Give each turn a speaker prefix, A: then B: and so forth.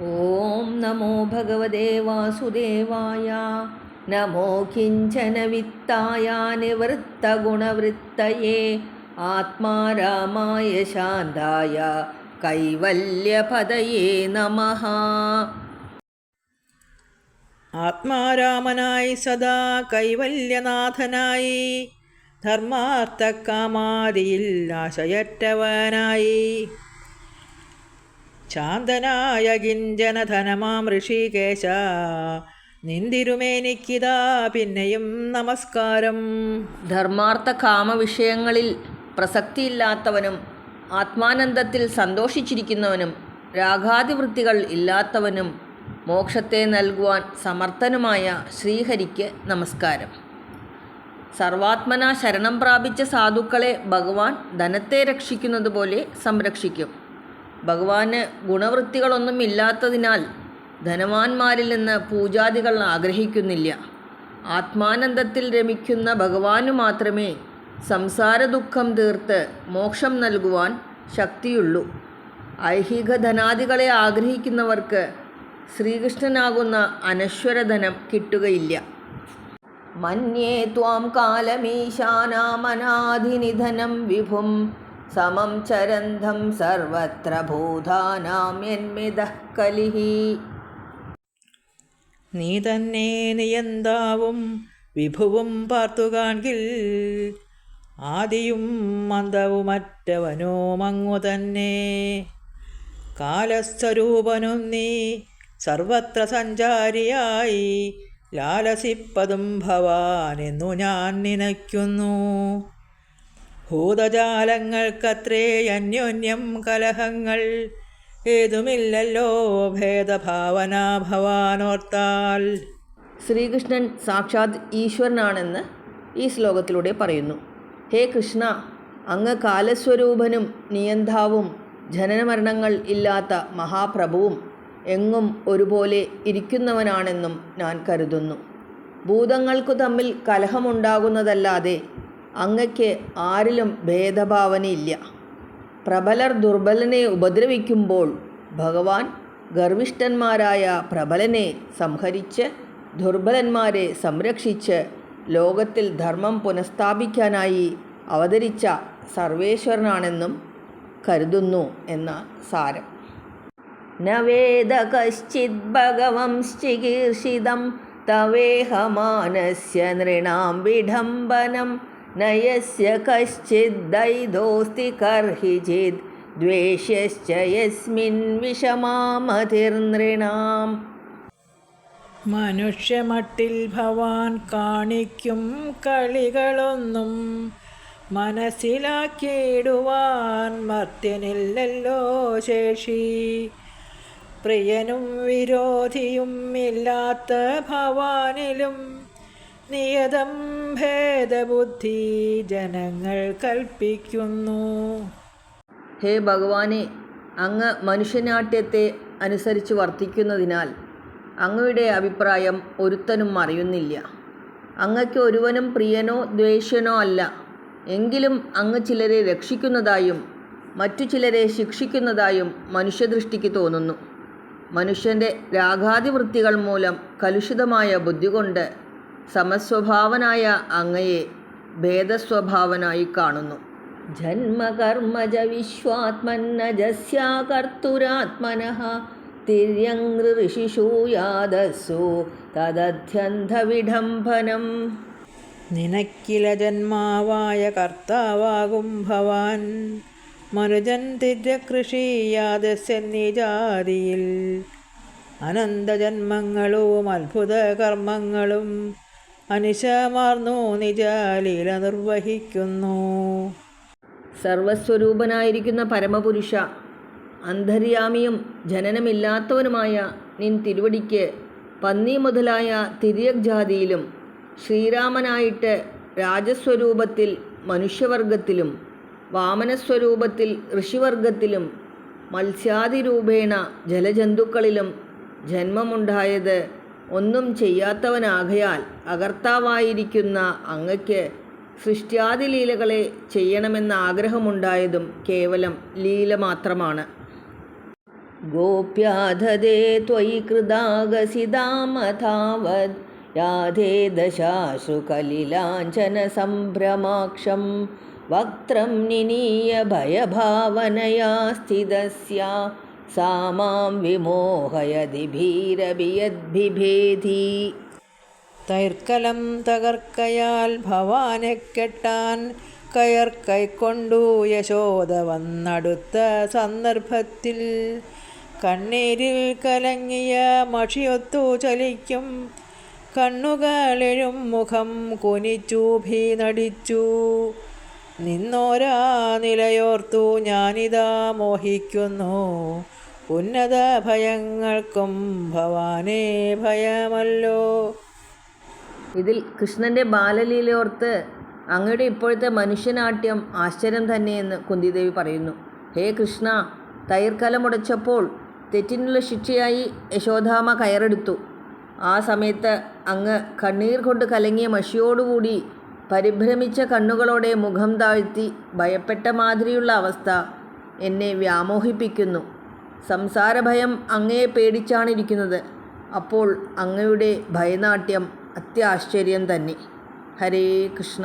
A: ഓം നമോ ഭഗവതേ വാസുദേവായ. നമോ കിഞ്ചന വിത്തായ നിവൃത്തഗുണവൃത്തയേ. ആത്മാരാമായ ശാന്തായ കൈവല്യപദയേ നമഃ.
B: ആത്മാരാമനായി സദാ കൈവല്യനാഥനായി, ധർമാർത്ഥകാമാദിയിൽ ആശയറ്റവനായി, ശാന്തനായ കിഞ്ചനധനമാം ഋഷികേശ, നിന്തിരുമേനിക്കിതാ പിന്നെയും നമസ്കാരം.
A: ധർമാർത്ഥ കാമ വിഷയങ്ങളിൽ പ്രസക്തിയില്ലാത്തവനും ആത്മാനന്ദത്തിൽ സന്തോഷിച്ചിരിക്കുന്നവനും രാഗാദിവൃത്തികൾ ഇല്ലാത്തവനും മോക്ഷത്തെ നൽകുവാൻ സമർത്ഥനുമായ ശ്രീഹരിക്ക് നമസ്കാരം. സർവാത്മന ശരണം പ്രാപിച്ച സാധുക്കളെ ഭഗവാൻ ധനത്തെ രക്ഷിക്കുന്നത് പോലെ സംരക്ഷിക്കും. ഭഗവാന് ഗുണവൃത്തികളൊന്നും ഇല്ലാത്തതിനാൽ ധനവാന്മാരിൽ നിന്ന് പൂജാദികൾ ആഗ്രഹിക്കുന്നില്ല. ആത്മാനന്ദത്തിൽ രമിക്കുന്ന ഭഗവാനു മാത്രമേ സംസാര ദുഃഖം തീർത്ത് മോക്ഷം നൽകുവാൻ ശക്തിയുള്ളൂ. ഐഹിക ധനാദികളെ ആഗ്രഹിക്കുന്നവർക്ക് ശ്രീകൃഷ്ണനാകുന്ന അനശ്വരധനം കിട്ടുകയില്ല. മന്യേ ത്വാം കാലമീശാനാമനാധിനിധനം വിഭും സമം ചരന്തം സർവത്ര ഭൂതാനാം യന്മിതഃ കലിഹി.
B: നീ തന്നെ നിയന്താവും വിഭുവും പാർത്തുകാൺകിൽ, ആദിയും അന്തവുമറ്റവനോ മങ്ങു തന്നെ. കാലസ്വരൂപനും നീ സർവത്ര സഞ്ചാരിയായി, ലാലസിപ്പതും ഭവാനെന്നു ഞാൻ നനയ്ക്കുന്നു. ഭൂതജാലങ്ങൾക്കത്രേ അന്യോന്യം കലഹങ്ങൾ, ഏതുമില്ലല്ലോ ഭേദഭാവന ഭവാനോർത്താൽ.
A: ശ്രീകൃഷ്ണൻ സാക്ഷാത് ഈശ്വരനാണെന്ന് ഈ ശ്ലോകത്തിലൂടെ പറയുന്നു. ഹേ കൃഷ്ണ, അങ്ങ് കാലസ്വരൂപനും നിയന്താവും ജനനമരണങ്ങൾ ഇല്ലാത്ത മഹാപ്രഭുവും എങ്ങും ഒരുപോലെ ഇരിക്കുന്നവനാണെന്നും ഞാൻ കരുതുന്നു. ഭൂതങ്ങൾക്കു തമ്മിൽ കലഹമുണ്ടാകുന്നതല്ലാതെ അങ്ങയ്ക്ക് ആരിലും ഭേദഭാവനയില്ല. പ്രബലർ ദുർബലനെ ഉപദ്രവിക്കുമ്പോൾ ഭഗവാൻ ഗർവിഷ്ഠന്മാരായ പ്രബലനെ സംഹരിച്ച് ദുർബലന്മാരെ സംരക്ഷിച്ച് ലോകത്തിൽ ധർമ്മം പുനഃസ്ഥാപിക്കാനായി അവതരിച്ച സർവേശ്വരനാണെന്നും കരുതുന്നു എന്ന സാരം. ന വേദ കശ്ചിത് ഭഗവംശ്ചികീർഷിതം തവേഹമാനസ്യ നൃണാം വിഡംബനം. നയസ്യ കശ്ചിത് ദൈതോസ്തി കർഹിചിത് ദ്വേഷ്യശ്ച യസ്മിൻ വിഷമാമതിർനൃണാം.
B: മനുഷ്യമട്ടിൽ ഭവാൻ കാണിക്കും കളികളൊന്നും മനസ്സിലാക്കിയിടുവാൻ മർത്യനില്ലല്ലോ ശേഷി. പ്രിയനും വിരോധിയും ഇല്ലാത്ത ഭവാനിലും നിയതം ഭേദബുദ്ധി ജനങ്ങൾ കൽപ്പിക്കുന്നു.
A: ഹേ ഭഗവാനെ, അങ്ങ് മനുഷ്യനാട്യത്തെ അനുസരിച്ച് വർത്തിക്കുന്നതിനാൽ അങ്ങയുടെ അഭിപ്രായം ഒരുത്തനും അറിയുന്നില്ല. അങ്ങയ്ക്ക് ഒരുവനും പ്രിയനോ ദ്വേഷ്യനോ അല്ല. എങ്കിലും അങ്ങ് ചിലരെ രക്ഷിക്കുന്നതായും മറ്റു ചിലരെ ശിക്ഷിക്കുന്നതായും മനുഷ്യദൃഷ്ടിക്ക് തോന്നുന്നു. മനുഷ്യൻ്റെ രാഗാദിവൃത്തികൾ മൂലം കലുഷിതമായ ബുദ്ധി കൊണ്ട് സമസ്വഭാവനായ അങ്ങയെ ഭേദസ്വഭാവനായി കാണുന്നു. ജന്മകർമ്മജ വിശ്വാത്മന്നജസ്യാ കർത്തുരാത്മനഃ തിര്യങ് ഋഷിഷു യാദസ്സു തദധ്യന്ധവിഡംബനം.
B: നിനക്കില ജന്മാവായ കർത്താവാകും ഭവാൻ, മനുജൻ തിര്യകൃഷിയാദസ്യെന്നീ ജാതിയിൽ. അനന്തജന്മങ്ങളും അത്ഭുത കർമ്മങ്ങളും അനിശമാർന്നു നിജലീല നിർവഹിക്കുന്നു.
A: സർവസ്വരൂപനായിരിക്കുന്ന പരമപുരുഷ, അന്തര്യാമിയും ജനനമില്ലാത്തവനുമായ നിൻ തിരുവടിക്ക് പന്നി മുതലായ തിര്യക് ജാതിയിലും ശ്രീരാമനായിട്ട് രാജസ്വരൂപത്തിൽ മനുഷ്യവർഗത്തിലും വാമനസ്വരൂപത്തിൽ ഋഷിവർഗത്തിലും മത്സ്യാദിരൂപേണ ജലജന്തുക്കളിലും ജന്മമുണ്ടായത് ഒന്നും ചെയ്യാത്തവനാകയാൽ അകർത്താവായിരിക്കുന്ന അങ്ങയ്ക്ക് സൃഷ്ട്യാദിലീലകളെ ചെയ്യണമെന്ന ആഗ്രഹമുണ്ടായതും കേവലം ലീല മാത്രമാണ്. गोप्याधदे त्वयि कृदागसिदामथावद् याधे दशाश्रुकलिलाञ्छनसम्भ्रमाक्षं वक्त्रं निनीय भयभावनया स्थितस्या सा मां विमोहयति भीरभियद्बिभेधि.
B: തൈർക്കലം തകർക്കയാൽ ഭവാനെ കെട്ടാൻ കയർ കൈക്കൊണ്ടു യശോദ വന്നടുത്ത സന്ദർഭത്തിൽ കണ്ണീരിൽ കലങ്ങിയ മഷിയൊത്തു ചലിക്കും കണ്ണുകളെഴും മുഖം കുനിച്ചു ഭീനടിച്ചു. നിന്നോരാ നിലയോർത്തു ഞാനിതാ മോഹിക്കുന്നു ഉന്നത ഭയങ്ങൾക്കും ഭവാനേ ഭയമല്ലോ.
A: ഇതിൽ കൃഷ്ണൻ്റെ ബാലലീലയോർത്ത് അങ്ങയുടെ ഇപ്പോഴത്തെ മനുഷ്യനാട്യം ആശ്ചര്യം തന്നെയെന്ന് കുന്തിദേവി പറയുന്നു. ഹേ കൃഷ്ണ, തൈർക്കലമുടച്ചപ്പോൾ തെറ്റിനുള്ള ശിക്ഷയായി യശോദാമ കയറെടുത്തു. ആ സമയത്ത് അങ്ങ് കണ്ണീർ കൊണ്ട് കലങ്ങിയ മഷിയോടുകൂടി പരിഭ്രമിച്ച കണ്ണുകളോടെ മുഖം താഴ്ത്തി ഭയപ്പെട്ട മാതിരിയുള്ള അവസ്ഥ എന്നെ വ്യാമോഹിപ്പിക്കുന്നു. സംസാരഭയം അങ്ങയെ പേടിച്ചാണിരിക്കുന്നത്. അപ്പോൾ അങ്ങയുടെ ഭയനാട്യം അത്യാശ്ചര്യം തന്നെ. ഹരേ കൃഷ്ണ.